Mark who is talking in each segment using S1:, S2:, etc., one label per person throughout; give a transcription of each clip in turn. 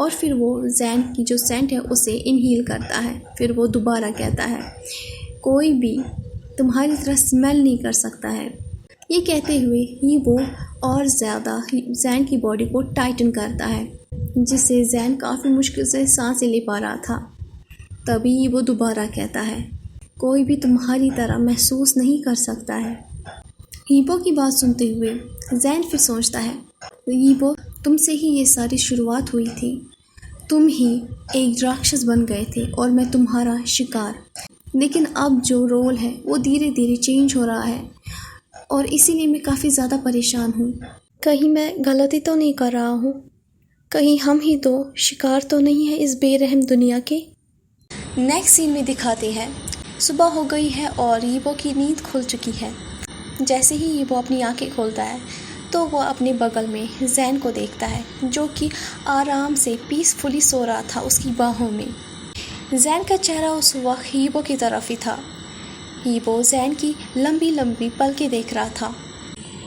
S1: اور پھر وہ زین کی جو سینٹ ہے اسے انہیل کرتا ہے. پھر وہ دوبارہ کہتا ہے کوئی بھی تمہاری طرح اسمیل نہیں کر سکتا ہے. یہ کہتے ہوئے وہ اور زیادہ زین کی باڈی کو ٹائٹن کرتا ہے جس سے زین کافی مشکل سے سانسیں لے پا رہا تھا. تبھی وہ دوبارہ کہتا ہے کوئی بھی تمہاری طرح محسوس نہیں کر سکتا ہے. ہیبو کی بات سنتے ہوئے زین پھر سوچتا ہے ہیبو تم سے ہی یہ ساری شروعات ہوئی تھی. تم ہی ایک راکشس بن گئے تھے اور میں تمہارا شکار. لیکن اب جو رول ہے وہ دھیرے دھیرے چینج ہو رہا ہے اور اسی لیے میں کافی زیادہ پریشان ہوں.
S2: کہیں میں غلطی تو نہیں کر رہا ہوں؟ کہیں ہم ہی دو شکار تو نہیں ہے اس بے رحم دنیا کے؟ نیکسٹ سین میں دکھاتے ہیں صبح ہو گئی ہے اور ہیبو کی نیند کھل چکی ہے. جیسے ہی ہیبو اپنی آنکھیں کھولتا ہے تو وہ اپنے بغل میں زین کو دیکھتا ہے جو کہ آرام سے پیسفلی سو رہا تھا اس کی باہوں میں. زین کا چہرہ اس وقت ہیبو کی طرف ہی تھا. ہیبو زین کی لمبی لمبی پلکیں دیکھ رہا تھا.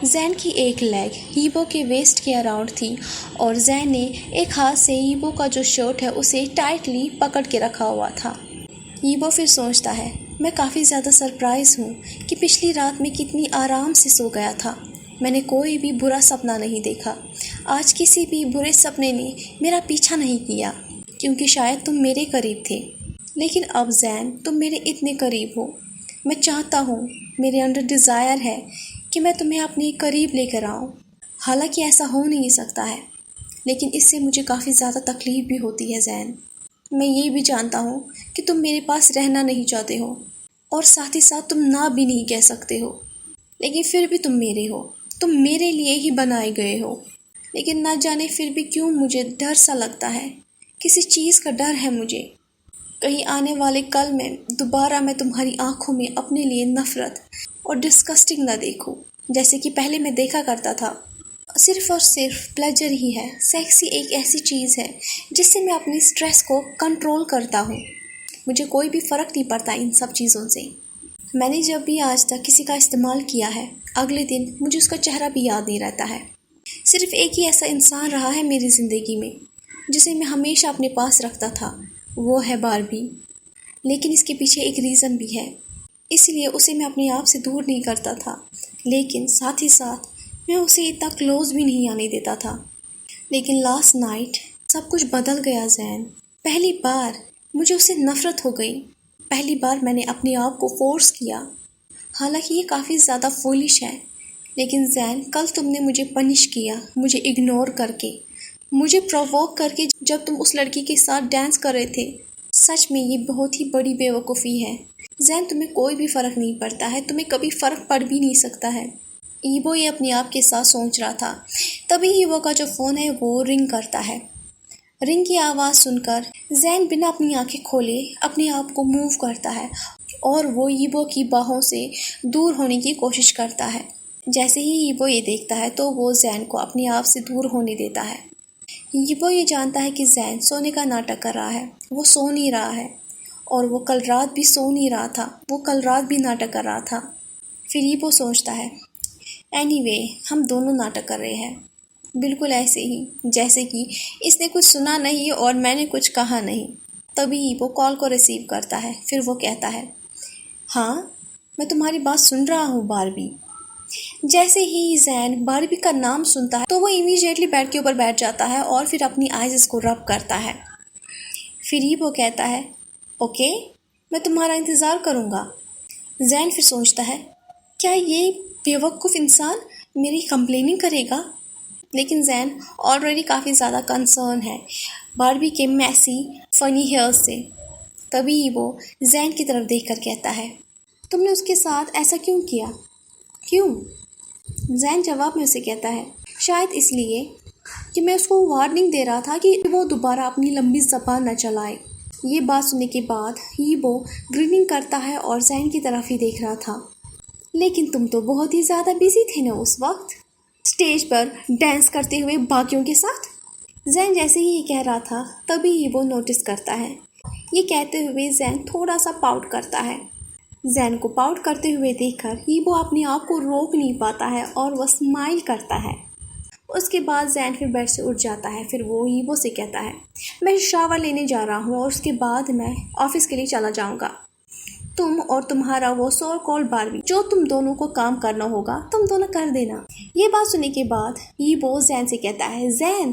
S2: زین کی ایک لیگ ہیبو کے ویسٹ کے اراؤنڈ تھی اور زین نے ایک ہاتھ سے ہیبو کا جو شرٹ ہے اسے ٹائٹلی پکڑ کے رکھا ہوا تھا. ہیبو پھر سوچتا ہے میں کافی زیادہ سرپرائز ہوں کہ پچھلی رات میں کتنی آرام سے سو گیا تھا. میں نے کوئی بھی برا سپنا نہیں دیکھا. آج کسی بھی برے سپنے نے میرا پیچھا نہیں کیا کیونکہ شاید تم میرے قریب تھے. لیکن اب زین تم میرے اتنے قریب ہو. میں چاہتا ہوں میرے اندر ڈیزائر ہے کہ میں تمہیں اپنے قریب لے کر آؤں. حالانکہ ایسا ہو نہیں سکتا ہے لیکن اس سے مجھے کافی زیادہ تکلیف بھی ہوتی ہے زین. میں یہ بھی جانتا ہوں کہ تم میرے پاس رہنا نہیں چاہتے ہو اور ساتھ ہی ساتھ تم نہ بھی نہیں کہہ سکتے ہو. لیکن پھر بھی تم میرے ہو. تم میرے لیے ہی بنائے گئے ہو. لیکن نہ جانے پھر بھی کیوں مجھے ڈر سا لگتا ہے. کسی چیز کا ڈر ہے مجھے. کہیں آنے والے کل میں دوبارہ میں تمہاری آنکھوں میں اپنے لیے نفرت اور ڈسکسٹنگ نہ دیکھوں جیسے کہ پہلے میں دیکھا کرتا تھا. صرف اور صرف پلیجر ہی ہے. سیکسی ایک ایسی چیز ہے جس سے میں اپنی سٹریس کو کنٹرول کرتا ہوں. مجھے کوئی بھی فرق نہیں پڑتا ان سب چیزوں سے. میں نے جب بھی آج تک کسی کا استعمال کیا ہے اگلے دن مجھے اس کا چہرہ بھی یاد نہیں رہتا ہے. صرف ایک ہی ایسا انسان رہا ہے میری زندگی میں جسے میں ہمیشہ اپنے پاس رکھتا تھا. وہ ہے باربی. لیکن اس کے پیچھے ایک ریزن بھی ہے. اس لیے اسے میں اپنے آپ سے دور نہیں کرتا تھا لیکن ساتھ ہی ساتھ میں اسے اتنا کلوز بھی نہیں آنے دیتا تھا. لیکن لاسٹ نائٹ سب کچھ بدل گیا زین. پہلی بار مجھے اسے نفرت ہو گئی. پہلی بار میں نے اپنے آپ کو فورس کیا. حالانکہ یہ کافی زیادہ فولش ہے لیکن زین کل تم نے مجھے پنش کیا مجھے اگنور کر کے مجھے پرووک کر کے جب تم اس لڑکی کے ساتھ ڈانس کر رہے تھے. سچ میں یہ بہت ہی بڑی بے وقوفی ہے زین. تمہیں کوئی بھی فرق نہیں پڑتا ہے. تمہیں کبھی فرق پڑ بھی نہیں سکتا ہے. ایبو یہ اپنے آپ کے ساتھ سوچ رہا تھا. تبھی ایبو کا جو فون ہے وہ رنگ کرتا ہے. رنگ کی آواز سن کر زین بنا اپنی آنکھیں کھولے اپنے آپ کو موو کرتا ہے اور وہ ایبو کی باہوں سے دور ہونے کی کوشش کرتا ہے. جیسے ہی ایبو یہ دیکھتا ہے تو وہ زین کو اپنے آپ سے دور ہونے دیتا ہے. ایبو یہ جانتا ہے کہ زین سونے کا ناٹک کر رہا ہے. وہ سو نہیں رہا ہے اور وہ کل رات بھی سو نہیں رہا تھا. وہ کل رات بھی ناٹک کر رہا تھا. پھر ایبو سوچتا ہے اینی وے ہم دونوں ناٹک کر رہے ہیں بالکل ایسے ہی جیسے کہ اس نے کچھ سنا نہیں اور میں نے کچھ کہا نہیں. تبھی ایبو کال کو ریسیو کرتا ہے. پھر وہ کہتا ہے ہاں میں تمہاری بات سن رہا ہوں باربی. جیسے ہی زین باربی کا نام سنتا ہے تو وہ امیڈیٹلی بیڈ کے اوپر بیٹھ جاتا ہے اور پھر اپنی آئیز کو رب کرتا ہے. پھر ایبو کہتا ہے اوکے میں تمہارا انتظار کروں گا. زین پھر سوچتا ہے کیا یہ بیوقوف انسان میری کمپلیننگ کرے گا. لیکن زین آلریڈی کافی زیادہ کنسرن ہے باربی کے میسی فنی ہیئر سے. تبھی وہ زین کی طرف دیکھ کر کہتا ہے تم نے اس کے ساتھ ایسا کیوں کیا. کیوں؟ زین جواب میں اسے کہتا ہے شاید اس لیے کہ میں اس کو وارننگ دے رہا تھا کہ وہ دوبارہ اپنی لمبی زبان نہ چلائے. یہ بات سننے کے بعد وہ گریننگ کرتا ہے اور زین کی طرف ہی دیکھ رہا تھا. لیکن تم تو بہت ہی زیادہ بزی تھے نا اس وقت اسٹیج پر ڈانس کرتے ہوئے باقیوں کے ساتھ. زین جیسے ہی یہ کہہ رہا تھا تبھی وہ نوٹس کرتا ہے. یہ کہتے ہوئے زین تھوڑا سا پاؤٹ کرتا ہے. زین کو پاؤٹ کرتے ہوئے دیکھ کر وہ اپنے آپ کو روک نہیں پاتا ہے اور وہ اسمائل کرتا ہے. اس کے بعد زین پھر بیڈ سے اٹھ جاتا ہے. پھر وہ ایبو سے کہتا ہے میں شاور لینے جا رہا ہوں اور اس کے بعد میں آفس کے لیے چلا جاؤں گا. تم اور تمہارا وہ سو کال باربی جو تم دونوں کو کام کرنا ہوگا تم دونوں کر دینا. یہ بات سننے کے بعد ایبو زین سے کہتا ہے زین،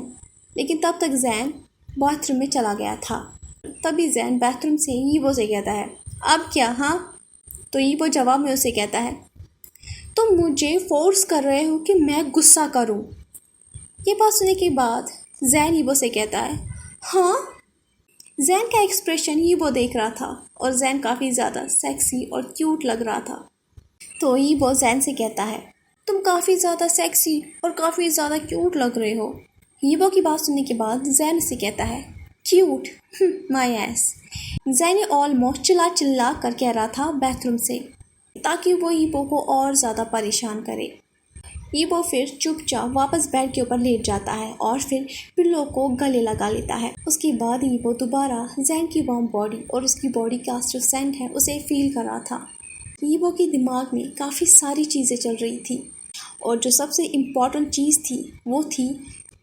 S2: لیکن تب تک زین باتھ روم میں چلا گیا تھا. تبھی زین باتھ روم سے ایبو سے کہتا ہے اب کیا ہاں؟ تو ایبو جواب میں اسے کہتا ہے تم مجھے فورس کر رہے ہو کہ میں غصہ کروں. یہ بات سننے کے بعد زین ایبو سے کہتا ہے ہاں. زین کا ایکسپریشن ایبو دیکھ رہا تھا اور زین کافی زیادہ سیکسی اور کیوٹ لگ رہا تھا. تو ایبو زین سے کہتا ہے تم کافی زیادہ سیکسی اور کافی زیادہ کیوٹ لگ رہے ہو. ایبو کی بات سننے کے بعد زین اسے کہتا ہے کیوٹ مائی ایس. زین آلموسٹ چلا کر کہہ رہا تھا بیتھ روم سے تاکہ وہ ایبو کو اور زیادہ پریشان کرے. ایبو پھر چپ چاپ واپس بیڈ کے اوپر لیٹ جاتا ہے اور پھر پلو کو گلے لگا لیتا ہے. اس کے بعد ایبو دوبارہ زین کی وارم باڈی اور اس کی باڈی کا جو سینٹ ہے اسے فیل کر رہا تھا. ایبو کے دماغ میں کافی ساری چیزیں چل رہی تھی اور جو سب سے امپورٹنٹ چیز تھی وہ تھی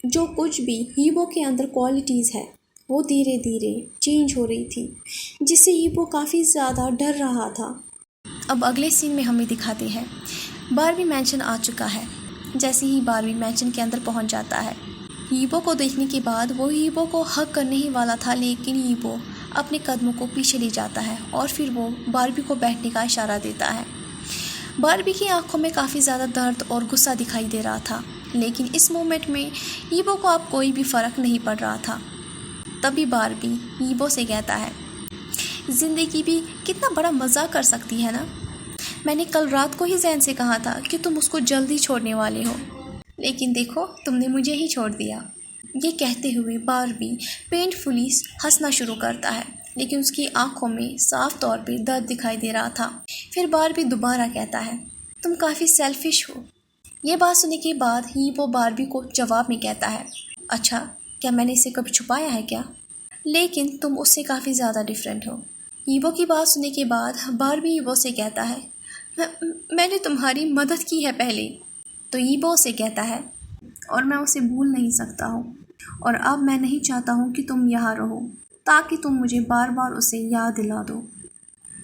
S2: جو کچھ بھی ایبو کے اندر کوالٹیز ہے وہ دھیرے دھیرے چینج ہو رہی تھی جس سے ایبو کافی زیادہ ڈر رہا تھا.
S1: اب اگلے سین میں ہمیں دکھاتے ہیں باربی مینشن آ چکا ہے. جیسے ہی باربی مینشن کے اندر پہنچ جاتا ہے ایبو کو دیکھنے کے بعد وہ ایبو کو ہگ کرنے ہی والا تھا، لیکن ایبو اپنے قدموں کو پیچھے لے جاتا ہے اور پھر وہ باربی کو بیٹھنے کا اشارہ دیتا ہے. باربی کی آنکھوں میں کافی زیادہ درد اور غصہ دکھائی دے رہا تھا، لیکن اس مومنٹ میں ایبو کو اب کوئی بھی فرق نہیں پڑ رہا تھا. تبھی باربی ایبو سے کہتا ہے زندگی بھی کتنا بڑا مزاق کر سکتی ہے نا. میں نے کل رات کو ہی زین سے کہا تھا کہ تم اس کو جلدی چھوڑنے والے ہو، لیکن دیکھو تم نے مجھے ہی چھوڑ دیا. یہ کہتے ہوئے باربی پینفلی ہنسنا شروع کرتا ہے، لیکن اس کی آنکھوں میں صاف طور پہ درد دکھائی دے رہا تھا. پھر باربی دوبارہ کہتا ہے تم کافی سیلفش ہو. یہ بات سننے کے بعد ہی وہ باربی کو جواب میں کہتا ہے اچھا کیا میں نے اسے کبھی چھپایا ہے کیا؟ لیکن تم اس سے کافی زیادہ ڈیفرنٹ ہو. ایبو کی بات سننے کے بعد باربی ایبو سے کہتا ہے میں نے تمہاری مدد کی ہے پہلے. تو ایبو سے کہتا ہے اور میں اسے بھول نہیں سکتا ہوں اور اب میں نہیں چاہتا ہوں کہ تم یہاں رہو تاکہ تم مجھے بار بار اسے یاد دلا دو.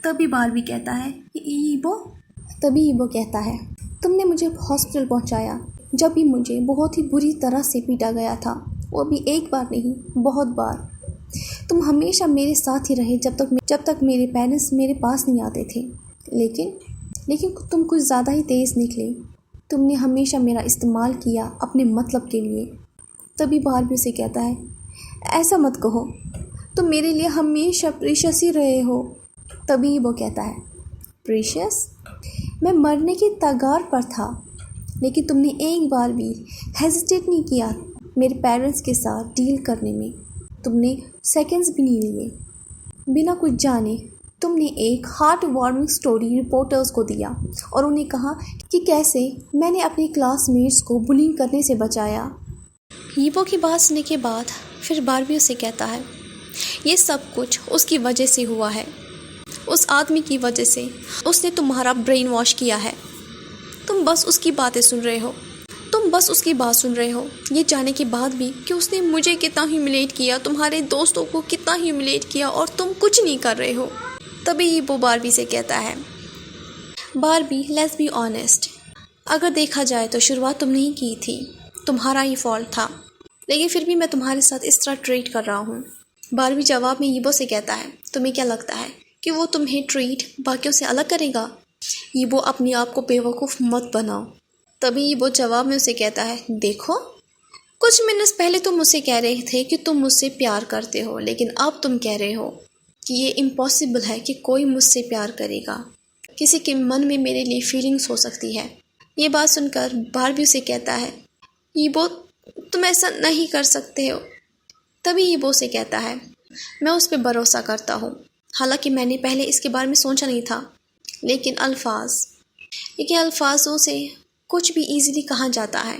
S1: تبھی باربی کہتا ہے ایبو کہتا ہے تم نے مجھے ہاسپٹل پہنچایا جب بھی مجھے بہت ہی بری طرح سے پیٹا گیا تھا، وہ بھی ایک بار نہیں بہت بار. تم ہمیشہ میرے ساتھ ہی رہے جب تک میرے پیرنٹس میرے پاس نہیں آتے تھے، لیکن تم کچھ زیادہ ہی تیز نکلے. تم نے ہمیشہ میرا استعمال کیا اپنے مطلب کے لیے. تبھی باربی سے کہتا ہے ایسا مت کہو، تم میرے لیے ہمیشہ پریشس ہی رہے ہو. تبھی وہ کہتا ہے پریشس؟ میں مرنے کی تگار پر تھا، لیکن تم نے ایک بار بھی ہیزیٹیٹ نہیں کیا میرے پیرنٹس کے ساتھ ڈیل کرنے میں. تم نے سیکنڈز بھی نہیں لیے. بنا کچھ جانے تم نے ایک ہارٹ وارمنگ سٹوری رپورٹرز کو دیا اور انہیں کہا کہ کیسے میں نے اپنی کلاس میٹس کو بلنگ کرنے سے بچایا.
S2: ایبو کی بات سننے کے بعد پھر باربی اسے کہتا ہے یہ سب کچھ اس کی وجہ سے ہوا ہے، اس آدمی کی وجہ سے. اس نے تمہارا برین واش کیا ہے. تم بس اس کی باتیں سن رہے ہو، یہ جانے کے بعد بھی کہ اس نے مجھے کتنا ہیوملیٹ کیا، تمہارے دوستوں کو کتنا ہیوملیٹ کیا اور تم کچھ نہیں کر رہے ہو. تبھی ایبو باربی سے کہتا ہے باربی لیٹس بی آنیسٹ، اگر دیکھا جائے تو شروعات تم نے ہی کی تھی، تمہارا ہی فالٹ تھا، لیکن پھر بھی میں تمہارے ساتھ اس طرح ٹریٹ کر رہا ہوں. باربی جواب میں ایبو سے کہتا ہے تمہیں کیا لگتا ہے کہ وہ تمہیں ٹریٹ باقیوں سے الگ کرے گا؟ ایبو اپنے آپ کو بے وقوف مت بناؤ. تبھی ایبو جواب میں اسے کہتا ہے دیکھو کچھ منٹس پہلے تم مجھ سے کہہ رہے تھے کہ تم مجھ سے پیار کرتے ہو، لیکن اب تم کہہ رہے ہو کہ یہ امپاسبل ہے کہ کوئی مجھ سے پیار کرے گا، کسی کے من میں میرے لیے فیلنگس ہو سکتی ہے. یہ بات سن کر باربی اسے کہتا ہے ایبو تم ایسا نہیں کر سکتے ہو. تبھی ایبو سے کہتا ہے میں اس پہ بھروسہ کرتا ہوں، حالانکہ میں نے پہلے اس کے بارے میں سوچا نہیں تھا، لیکن الفاظوں سے کچھ بھی ایزیلی کہا جاتا ہے.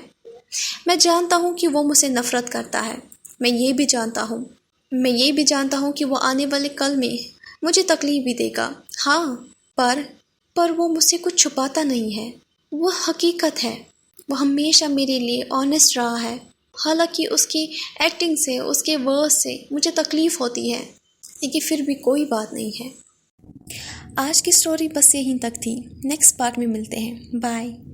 S2: میں جانتا ہوں کہ وہ مجھ سے نفرت کرتا ہے، میں یہ بھی جانتا ہوں کہ وہ آنے والے کل میں مجھے تکلیف بھی دے گا. ہاں پر وہ مجھ سے کچھ چھپاتا نہیں ہے، وہ حقیقت ہے، وہ ہمیشہ میرے لیے آنیسٹ رہا ہے، حالانکہ اس کی ایکٹنگ سے، اس کے ورڈ سے مجھے تکلیف ہوتی ہے، لیکن پھر بھی کوئی بات نہیں ہے۔ آج کی سٹوری بس یہیں تک تھی، نیکسٹ پارٹ میں ملتے ہیں، بائے۔